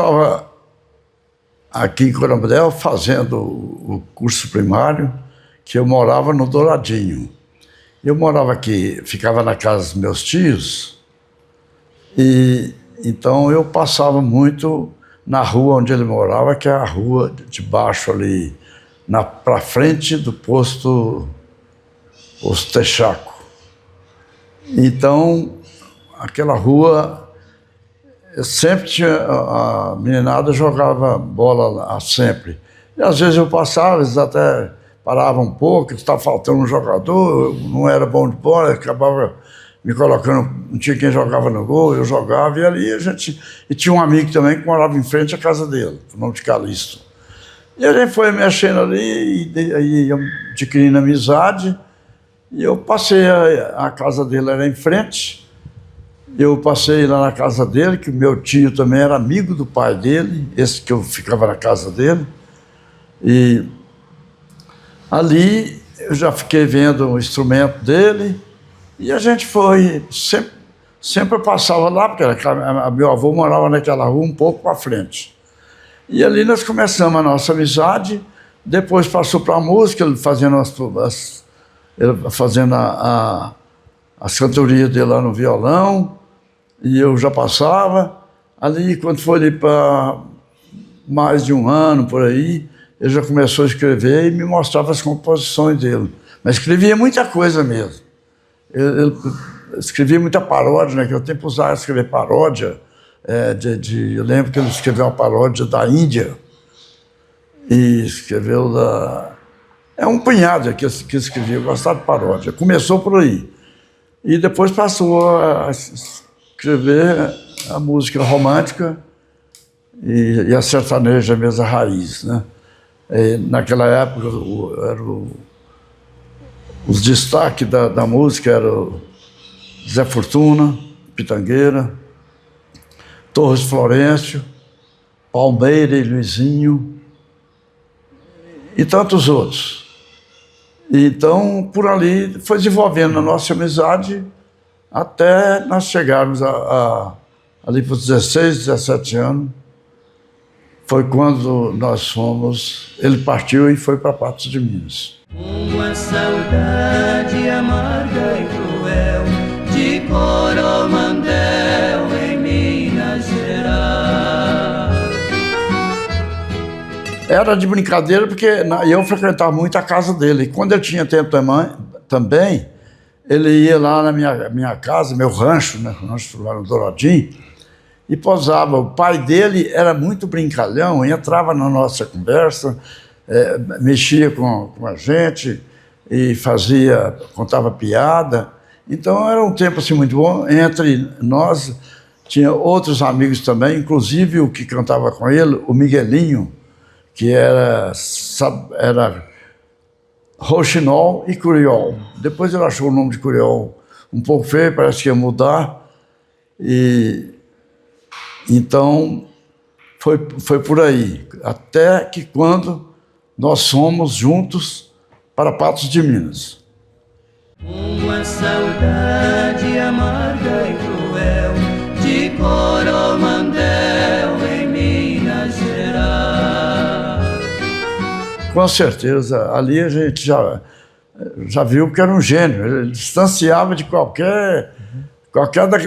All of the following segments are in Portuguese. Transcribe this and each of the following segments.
estava aqui em Coromandel fazendo o curso primário, que eu morava no Douradinho. Eu morava aqui, ficava na casa dos meus tios, e então eu passava muito na rua onde ele morava, que é a rua de baixo ali, para frente do posto Texaco. Então, aquela rua, sempre tinha, a meninada jogava bola lá, sempre. E às vezes eu passava, eles até paravam um pouco, estava faltando um jogador, eu não era bom de bola, acabava me colocando, não tinha quem jogava no gol, eu jogava, e ali a gente... E tinha um amigo também que morava em frente à casa dele, o nome de Calixto. E a gente foi mexendo ali, e aí adquirindo amizade, e eu passei, a casa dele era em frente, eu passei lá na casa dele, que o meu tio também era amigo do pai dele, esse que eu ficava na casa dele, e ali eu já fiquei vendo o instrumento dele, e a gente foi, sempre eu passava lá, porque meu avô morava naquela rua um pouco para frente. E ali nós começamos a nossa amizade, depois passou para a música, ele fazendo as cantorias dele lá no violão, e eu já passava. Ali, quando foi ali para mais de um ano, por aí, ele já começou a escrever e me mostrava as composições dele. Mas escrevia muita coisa mesmo. Ele escrevia muita paródia, naquele tempo usava escrever paródia. Eu lembro que ele escreveu uma paródia da Índia e escreveu um punhado que escrevia, eu gostava de paródia. Começou por aí. E depois passou a escrever a música romântica e a sertaneja mesmo, a raiz, né? Naquela época, os destaques da música eram Zé Fortuna, Pitangueira, Torres Florencio, Palmeira e Luizinho, e tantos outros. Então, por ali, foi desenvolvendo a nossa amizade até nós chegarmos ali para os 16, 17 anos. Foi quando nós fomos... Ele partiu e foi para Patos de Minas. Uma saudade amarga e cruel de Coromandel em Minas Gerais. Era de brincadeira porque eu frequentava muito a casa dele. E quando ele tinha tempo também, ele ia lá na minha casa, meu rancho, né, rancho lá no Douradinho, e posava. O pai dele era muito brincalhão, entrava na nossa conversa, mexia com a gente e contava piada. Então era um tempo assim muito bom. Entre nós tinha outros amigos também, inclusive o que cantava com ele, o Miguelinho, que era Rouxinol e Curiol. Depois ele achou o nome de Curiol um pouco feio, parece que ia mudar. E então foi por aí, até que quando nós fomos juntos para Patos de Minas. Uma saudade amarga e cruel de Coromandel em Minas Gerais. Com certeza, ali a gente já viu que era um gênio. Ele distanciava de qualquer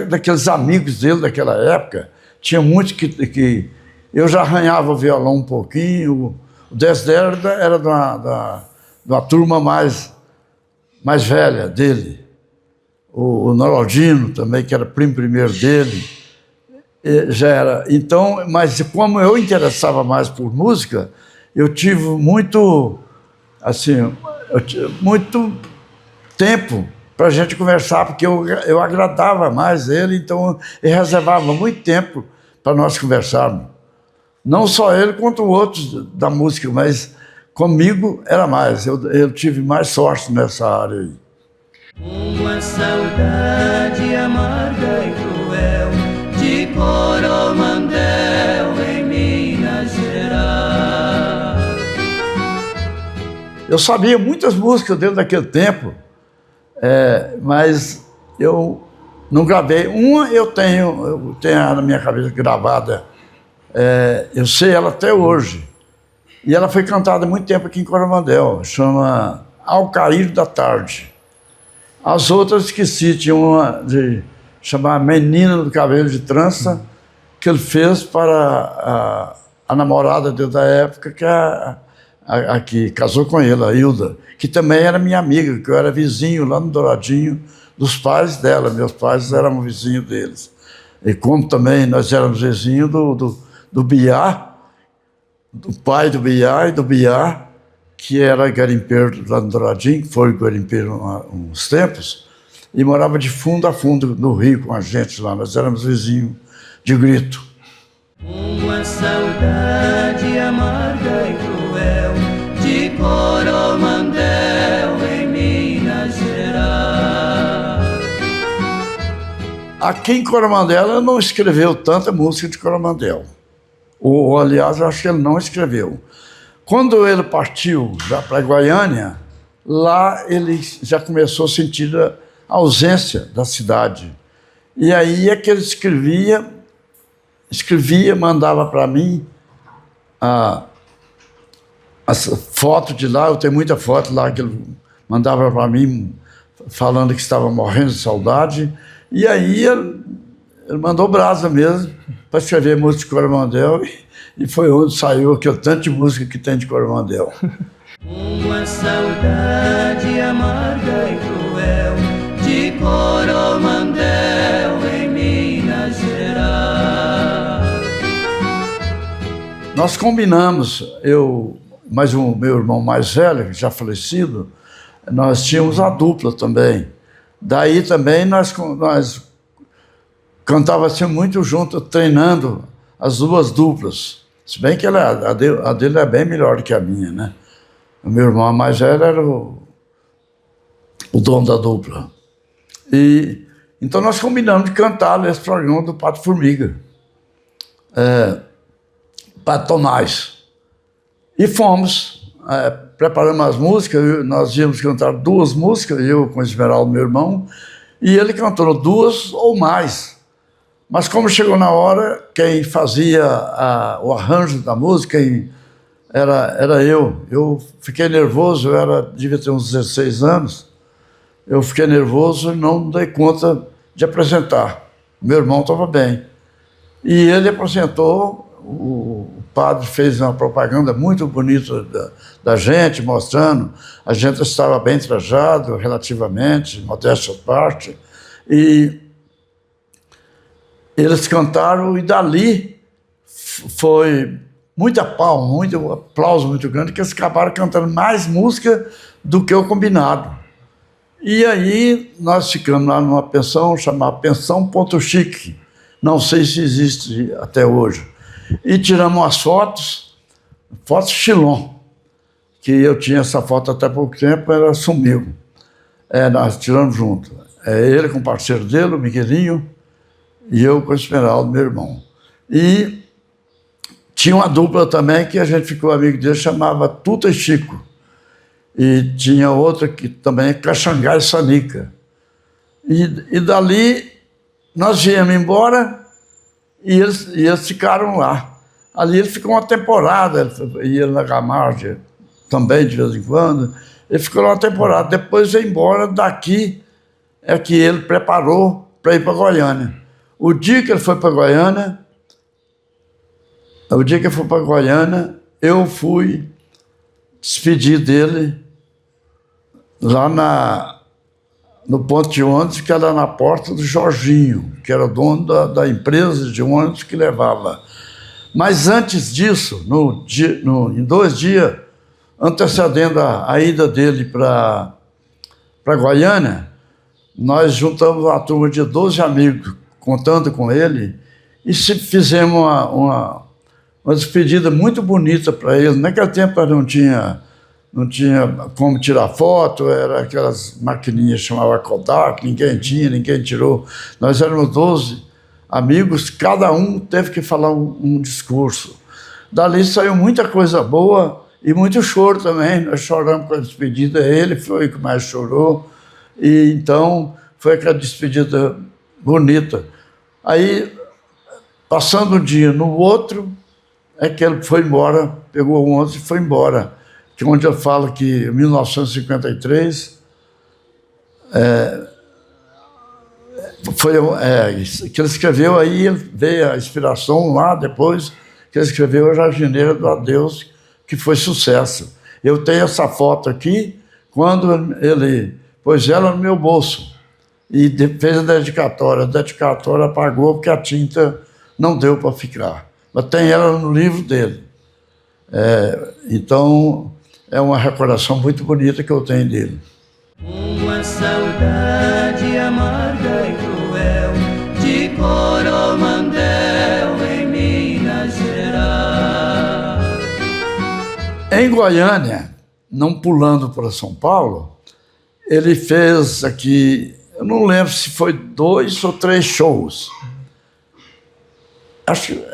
daqueles amigos dele daquela época. Tinha muitos que eu já arranhava o violão um pouquinho. O Desdé era de uma turma mais velha dele. O Noraldino também, que era primo primeiro dele, já era. Então, mas como eu interessava mais por música, eu tive muito tempo para a gente conversar, porque eu agradava mais ele, então ele reservava muito tempo para nós conversarmos. Não só ele, quanto outros da música, mas comigo era mais. Eu tive mais sorte nessa área aí. Uma saudade amarga e cruel de Coromandel em Minas Gerais. Eu sabia muitas músicas dele daquele tempo, mas eu não gravei. Uma eu tenho na minha cabeça gravada Eu sei ela até hoje. E ela foi cantada há muito tempo aqui em Coromandel. Chama Ao Cair da Tarde. As outras esqueci, tinha uma de chamar Menina do Cabelo de Trança, que ele fez para a namorada dele da época, que a que casou com ele, a Hilda, que também era minha amiga, que eu era vizinho lá no Douradinho dos pais dela. Meus pais eram vizinhos deles. E como também nós éramos vizinhos do Biá, do pai do Biá e do Biá, que era garimpeiro lá no Douradinho, que foi garimpeiro há uns tempos, e morava de fundo a fundo no Rio com a gente lá. Nós éramos vizinhos de grito. Uma saudade amarga e cruel de Coromandel em Minas Gerais. Aqui em Coromandel ele não escreveu tanta música de Coromandel. Ou, aliás, eu acho que ele não escreveu. Quando ele partiu já para Goiânia, lá ele já começou a sentir a ausência da cidade. E aí é que ele escrevia, mandava para mim as fotos de lá. Eu tenho muita foto lá que ele mandava para mim falando que estava morrendo de saudade. E aí ele mandou brasa mesmo para escrever música de Coromandel, e foi onde saiu aquele tanto de música que tem de Coromandel. Uma saudade amarga e cruel de Coromandel em Minas Gerais. Nós combinamos, mais o meu irmão mais velho, já falecido, nós tínhamos a dupla também. Daí também nós cantávamos assim muito junto, treinando as duas duplas. Se bem que a dele é bem melhor do que a minha, né? O meu irmão mais velho era o dono da dupla. E então nós combinamos de cantar nesse programa do Pato Formiga, Pato Tomás. E fomos, preparamos as músicas. Nós íamos cantar 2 músicas, eu com o Esmeraldo, meu irmão, e ele cantou 2 ou mais. Mas como chegou na hora, quem fazia o arranjo da música era eu. Eu fiquei nervoso, devia ter uns 16 anos. Eu fiquei nervoso e não dei conta de apresentar. Meu irmão estava bem. E ele apresentou, o padre fez uma propaganda muito bonita da gente, mostrando. A gente estava bem trajado, relativamente, modéstia à parte. E eles cantaram, e dali foi muita palma, muito aplauso muito grande, que eles acabaram cantando mais música do que o combinado. E aí nós ficamos lá numa pensão chamada Pensão Ponto Chique, não sei se existe até hoje. E tiramos umas fotos Chilon, que eu tinha essa foto até pouco tempo, ela sumiu. Nós tiramos junto. Ele com o parceiro dele, o Miguelinho, e eu com o Esmeraldo, meu irmão. E tinha uma dupla também que a gente ficou amigo dele, chamava Tuta e Chico. E tinha outra que também é Caxangá e Sanica. E dali nós viemos embora e eles ficaram lá. Ali ele ficou uma temporada, ele ia na Camargo também de vez em quando. Ele ficou lá uma temporada, depois veio embora. Daqui é que ele preparou para ir para Goiânia. O dia que ele foi para Goiânia, eu fui despedir dele lá no ponto de ônibus, que era na porta do Jorginho, que era o dono da empresa de ônibus que levava. Mas antes disso, em 2 dias antecedendo a ida dele para Goiânia, nós juntamos uma turma de 12 amigos, contando com ele, e fizemos uma despedida muito bonita para ele. Naquele tempo não tinha como tirar foto, era aquelas maquininhas que chamavam Kodak, ninguém tirou. Nós éramos 12 amigos, cada um teve que falar um discurso. Dali saiu muita coisa boa e muito choro também. Nós choramos com a despedida, ele foi o que mais chorou, e então foi aquela despedida bonita. Aí Passando um dia no outro, é que ele foi embora, pegou o ônibus e foi embora. Que é onde eu falo que em 1953 que ele escreveu, aí veio a inspiração lá depois, que ele escreveu A Jardineira do Adeus, que foi sucesso. Eu tenho essa foto aqui, quando ele pôs ela no meu bolso e fez a dedicatória apagou porque a tinta não deu para ficar. Mas tem ela no livro dele. Então, é uma recordação muito bonita que eu tenho dele. Uma saudade amarga e cruel de Coromandel, em Minas Gerais. Em Goiânia, não pulando para São Paulo, ele fez aqui, eu não lembro se foi 2 ou 3 shows.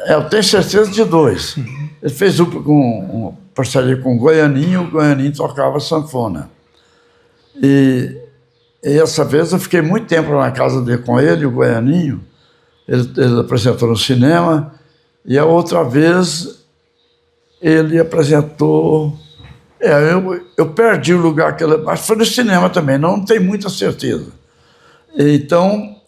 Eu tenho certeza de 2. Ele fez uma parceria com o Goianinho tocava sanfona. E essa vez eu fiquei muito tempo na casa dele com ele, o Goianinho. Ele apresentou no cinema. E a outra vez ele apresentou... eu perdi o lugar que ele... Mas foi no cinema também, não tenho muita certeza. Então...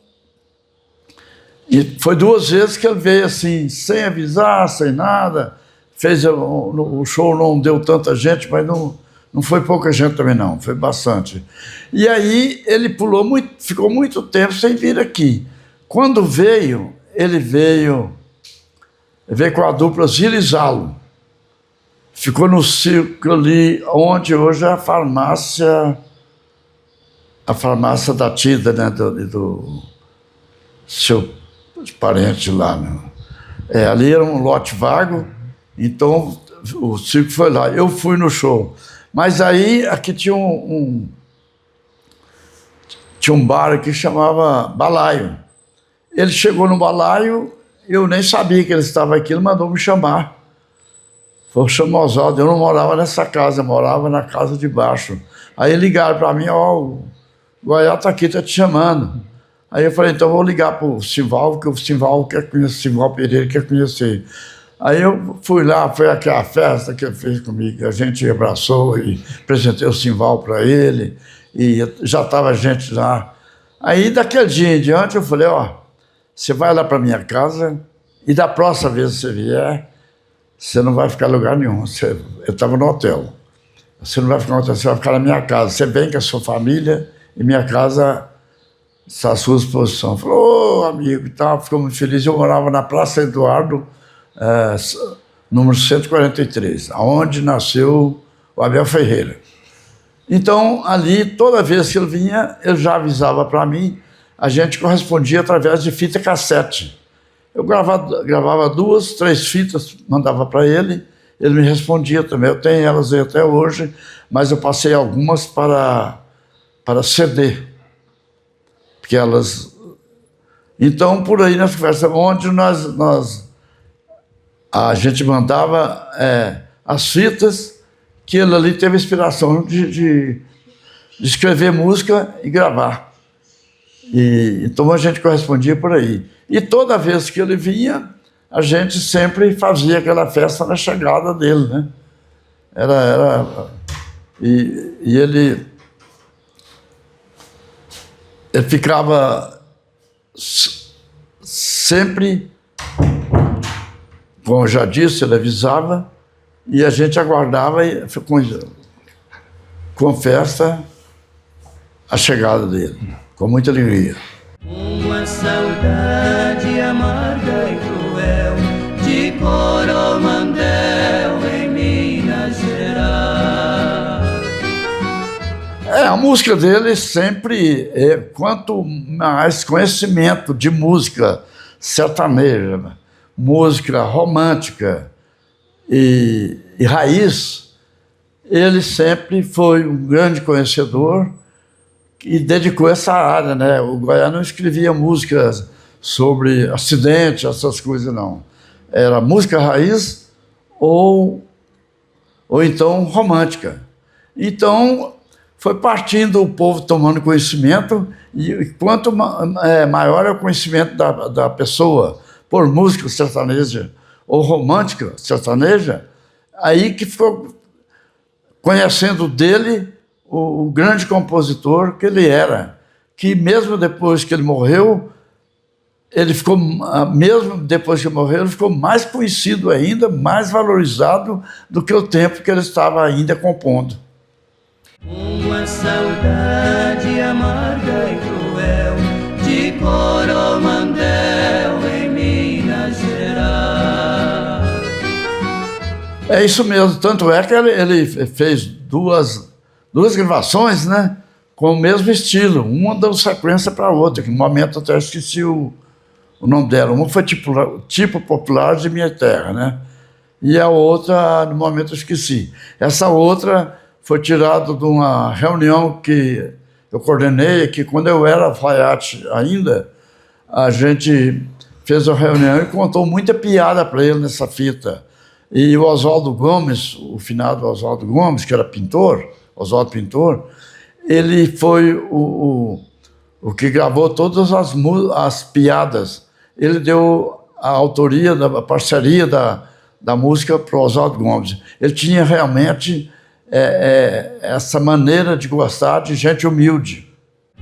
E foi 2 vezes que ele veio assim, sem avisar, sem nada. O show não deu tanta gente, mas não foi pouca gente também não, foi bastante. E aí ele ficou muito tempo sem vir aqui. Quando veio, ele veio com a dupla Zilizalo. Ficou no circo ali, onde hoje é a farmácia da Tida, né, do seu parente lá. Né? Ali era um lote vago, então o circo foi lá. Eu fui no show. Mas aí aqui tinha um bar aqui que chamava Balaio. Ele chegou no Balaio, eu nem sabia que ele estava aqui, ele mandou me chamar. Foi chamosado, eu não morava nessa casa, eu morava na casa de baixo. Aí ligaram para mim, o Goiás está aqui, está te chamando. Aí eu falei, então eu vou ligar para o Simval, que o Simval quer conhecer, o Simval Pereira quer conhecer. Aí eu fui lá, foi aquela festa que ele fez comigo, a gente abraçou e apresentei o Simval para ele, e já estava gente lá. Aí daquele dia em diante eu falei, você vai lá para minha casa e da próxima vez que você vier, você não vai ficar em lugar nenhum. Eu estava no hotel. Você não vai ficar no hotel, você vai ficar na minha casa. Você vem com a sua família e minha casa... está à sua disposição. Falou, amigo e tal, ficou muito feliz. Eu morava na Praça Eduardo, número 143, onde nasceu o Abel Ferreira. Então, ali, toda vez que ele vinha, ele já avisava para mim, a gente correspondia através de fita cassete. Eu gravava 2, 3 fitas, mandava para ele me respondia também. Eu tenho elas aí até hoje, mas eu passei algumas para CD. Porque elas... Então, por aí nas conversas, onde a gente mandava as fitas, que ele ali teve a inspiração de escrever música e gravar. Então a gente correspondia por aí. E toda vez que ele vinha, a gente sempre fazia aquela festa na chegada dele, né? E ele ficava sempre, como eu já disse, ele avisava, e a gente aguardava com festa a chegada dele, com muita alegria. Uma saudade amarga e cruel de Coromandel, em Minas Gerais. A música dele sempre quanto mais conhecimento de música sertaneja, música romântica e raiz, ele sempre foi um grande conhecedor e dedicou essa área, né? O Goiás não escrevia músicas sobre acidente, essas coisas, não. Era música raiz ou então romântica. Então, foi partindo o povo tomando conhecimento, e quanto maior é o conhecimento da pessoa, por música sertaneja ou romântica sertaneja, aí que ficou conhecendo dele o grande compositor que ele era, que mesmo depois que ele morreu, ele ficou mais conhecido ainda, mais valorizado do que o tempo que ele estava ainda compondo. Uma saudade amarga e cruel de Coromandel em Minas Gerais. É isso mesmo, tanto é que ele fez duas gravações, né, com o mesmo estilo, uma deu sequência para a outra, que no momento até esqueci o nome dela. Uma foi tipo Popular de Minha Terra, né, e a outra, no momento eu esqueci. Essa outra foi tirada de uma reunião que eu coordenei, que quando eu era alfaiate ainda, a gente fez uma reunião e contou muita piada para ele nessa fita. E o Oswaldo Gomes, o finado Oswaldo Gomes, que era pintor, Oswaldo Pintor, ele foi o que gravou todas as piadas. Ele deu a autoria, a parceria da música para o Oswaldo Gomes. Ele tinha realmente essa maneira de gostar de gente humilde.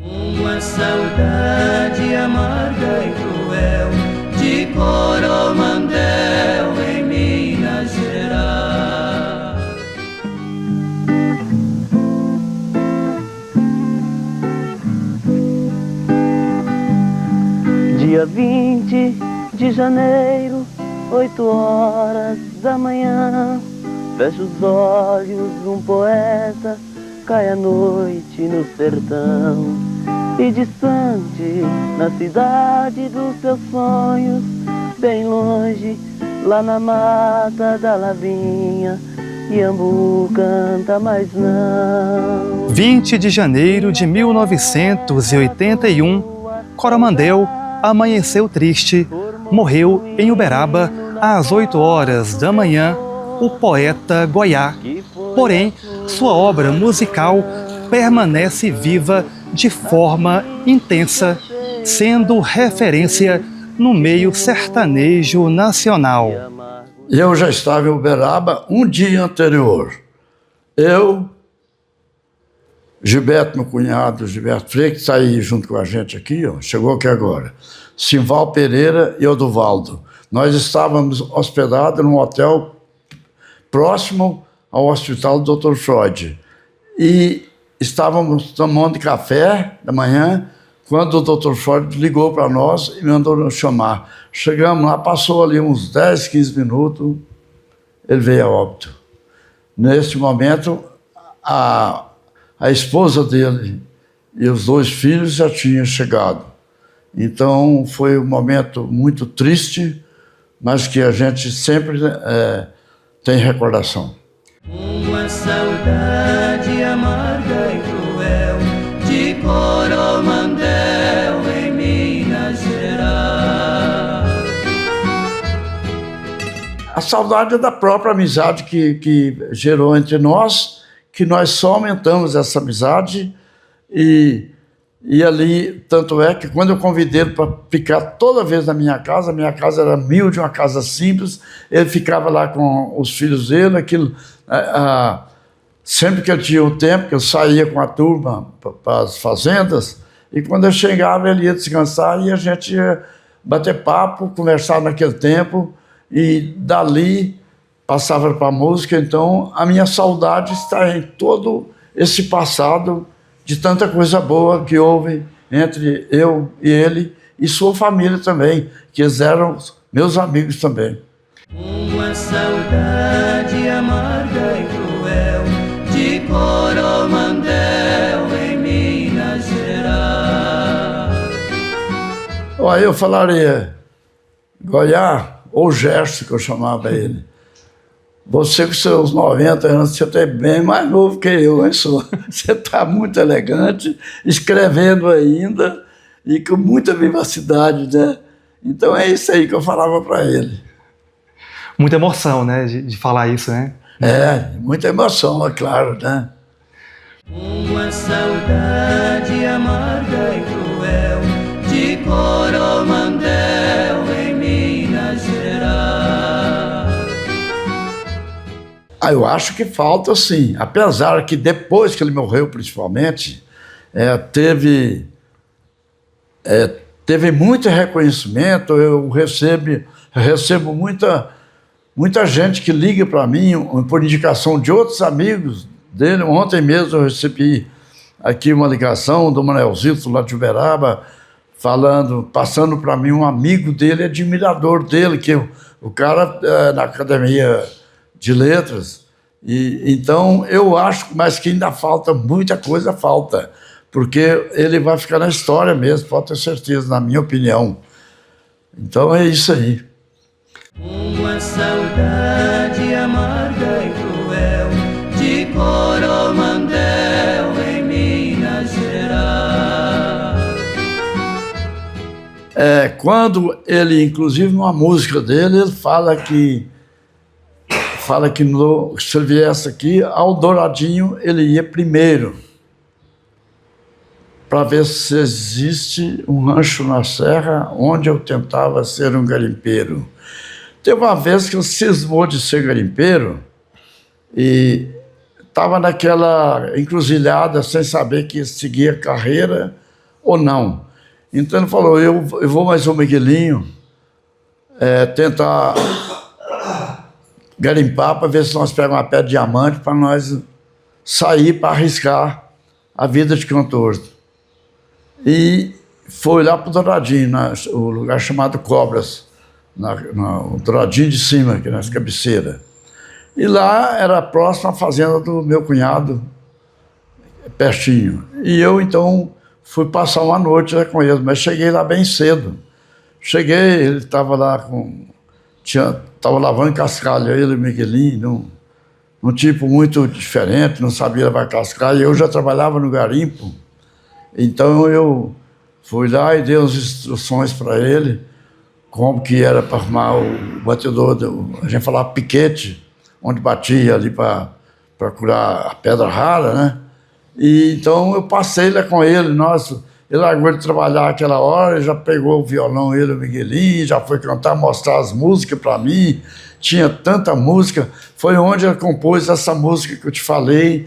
Uma saudade amarga e cruel de Coromandel em Minas Gerais. Dia 20 de janeiro, 8 horas da manhã. Fecha os olhos, um poeta cai à noite no sertão. E distante, na cidade dos seus sonhos, bem longe, lá na mata da Lavrinha, Iambu canta, mas não. 20 de janeiro de 1981, Coromandel amanheceu triste, morreu em Uberaba às 8 horas da manhã, o poeta Goiá. Porém, sua obra musical permanece viva de forma intensa, sendo referência no meio sertanejo nacional. Eu já estava em Uberaba um dia anterior. Eu, Gilberto, meu cunhado, Gilberto Freire, que está aí junto com a gente aqui, ó, chegou aqui agora, Simval Pereira e Oduvaldo. Nós estávamos hospedados num hotel próximo ao Hospital do Dr. Freud. E estávamos tomando café da manhã, quando o Dr. Freud ligou para nós e mandou nos chamar. Chegamos lá, passou ali uns 10, 15 minutos, ele veio a óbito. Neste momento, a esposa dele e os 2 filhos já tinham chegado. Então, foi um momento muito triste, mas que a gente sempre tem recordação. Uma saudade amarga e cruel de Coromandel em Minas Gerais. A saudade é da própria amizade que gerou entre nós, que nós só aumentamos essa amizade e ali, tanto é que quando eu convidei ele para ficar toda vez na minha casa era humilde, uma casa simples, ele ficava lá com os filhos dele, aquilo, sempre que ele tinha o tempo, que eu saía com a turma para as fazendas, e quando eu chegava ele ia descansar e a gente ia bater papo, conversar naquele tempo, e dali passava para a música. Então a minha saudade está em todo esse passado, de tanta coisa boa que houve entre eu e ele, e sua família também, que eles eram meus amigos também. Uma saudade amarga e cruel de Coromandel em Minas Gerais. Aí eu falaria, Goiá, ou Gerson, que eu chamava ele. Você com seus 90 anos, você é bem mais novo que eu, hein, senhor? Você está muito elegante, escrevendo ainda e com muita vivacidade, né? Então é isso aí que eu falava para ele. Muita emoção, né, de falar isso, né? Muita emoção, é claro, né? Uma saudade amarga e cruel de Coromandel em mim. Eu acho que falta sim, apesar que depois que ele morreu, principalmente, teve muito reconhecimento. Eu recebo muita gente que liga para mim por indicação de outros amigos dele. Ontem mesmo eu recebi aqui uma ligação do Manelzito lá de Uberaba, passando para mim um amigo dele, admirador dele, que o cara na Academia de Letras. Então eu acho, mas que ainda falta, muita coisa falta, porque ele vai ficar na história mesmo, pode ter certeza, na minha opinião. Então é isso aí. Uma saudade amarga e cruel de Coromandel em Minas Gerais. Quando ele, inclusive numa música dele, ele fala que se ele viesse aqui, ao Douradinho ele ia primeiro, para ver se existe um rancho na serra onde eu tentava ser um garimpeiro. Teve uma vez que ele cismou de ser garimpeiro e estava naquela encruzilhada sem saber que ia seguir a carreira ou não. Então ele falou, eu vou mais um Miguelinho tentar garimpar para ver se nós pegamos uma pedra de diamante para nós sair para arriscar a vida de cantor. E foi lá para o Douradinho, o lugar chamado Cobras, o Douradinho de cima, aqui nas cabeceiras. E lá era próximo à fazenda do meu cunhado, pertinho. E eu, então, fui passar uma noite lá com ele, mas cheguei lá bem cedo. Cheguei, ele estava lá estava lavando cascalho, ele e o Miguelinho, um tipo muito diferente, não sabia lavar cascalho. Eu já trabalhava no garimpo, então eu fui lá e dei as instruções para ele, como que era para arrumar o batedor, a gente falava piquete, onde batia ali para curar a pedra rara, né? E então eu passei lá com ele, nossa, ele largou de trabalhar aquela hora, já pegou o violão, ele e o Miguelinho, já foi cantar, mostrar as músicas para mim, tinha tanta música. Foi onde ele compôs essa música que eu te falei,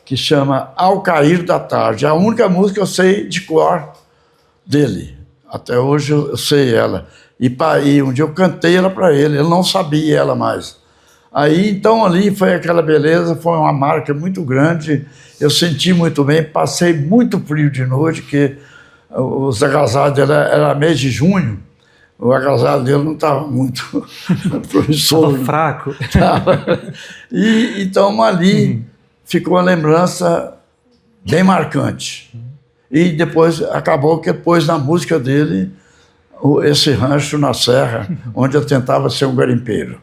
que chama Ao Cair da Tarde. É a única música que eu sei de cor dele. Até hoje eu sei ela. E um dia eu cantei ela para ele não sabia ela mais. Aí, então, ali foi aquela beleza, foi uma marca muito grande, eu senti muito bem, passei muito frio de noite, que os agasalhos dele era mês de junho, o agasalho dele não estava muito promissor. Estava fraco. E então ali ficou uma lembrança bem marcante. E depois, acabou que depois na música dele, esse rancho na serra, onde eu tentava ser um garimpeiro.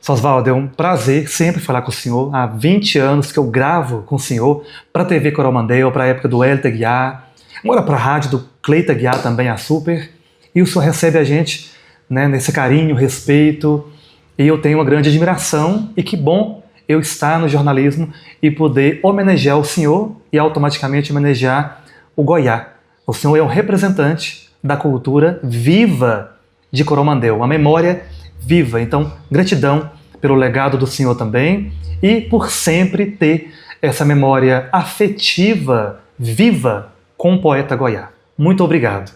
Seu Oswaldo, é um prazer sempre falar com o senhor. Há 20 anos que eu gravo com o senhor para a TV Coromandel, para a época do Hélio Aguiar, agora para a rádio do Cleito Aguiar também, a Super. E o senhor recebe a gente, né, nesse carinho, respeito. E eu tenho uma grande admiração. E que bom eu estar no jornalismo e poder homenagear o senhor e automaticamente homenagear o Goiá. O senhor é um representante da cultura viva de Coromandel, uma memória viva. Então, gratidão pelo legado do senhor também e por sempre ter essa memória afetiva, viva, com o poeta Goiá. Muito obrigado.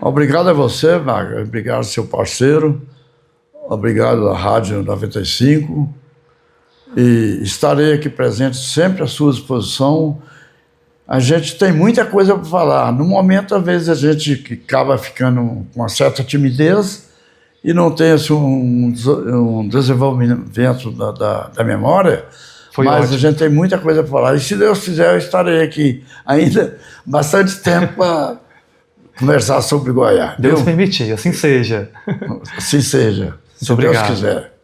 Obrigado a você, Wagner. Obrigado ao seu parceiro. Obrigado à Rádio 95. E estarei aqui presente sempre à sua disposição. A gente tem muita coisa para falar. No momento, às vezes, a gente acaba ficando com uma certa timidez e não tem assim, um desenvolvimento da memória, mas ótimo. A gente tem muita coisa para falar. E se Deus quiser, eu estarei aqui ainda bastante tempo para conversar sobre Goiás. Deus permitir, assim seja. Assim seja, se Deus quiser.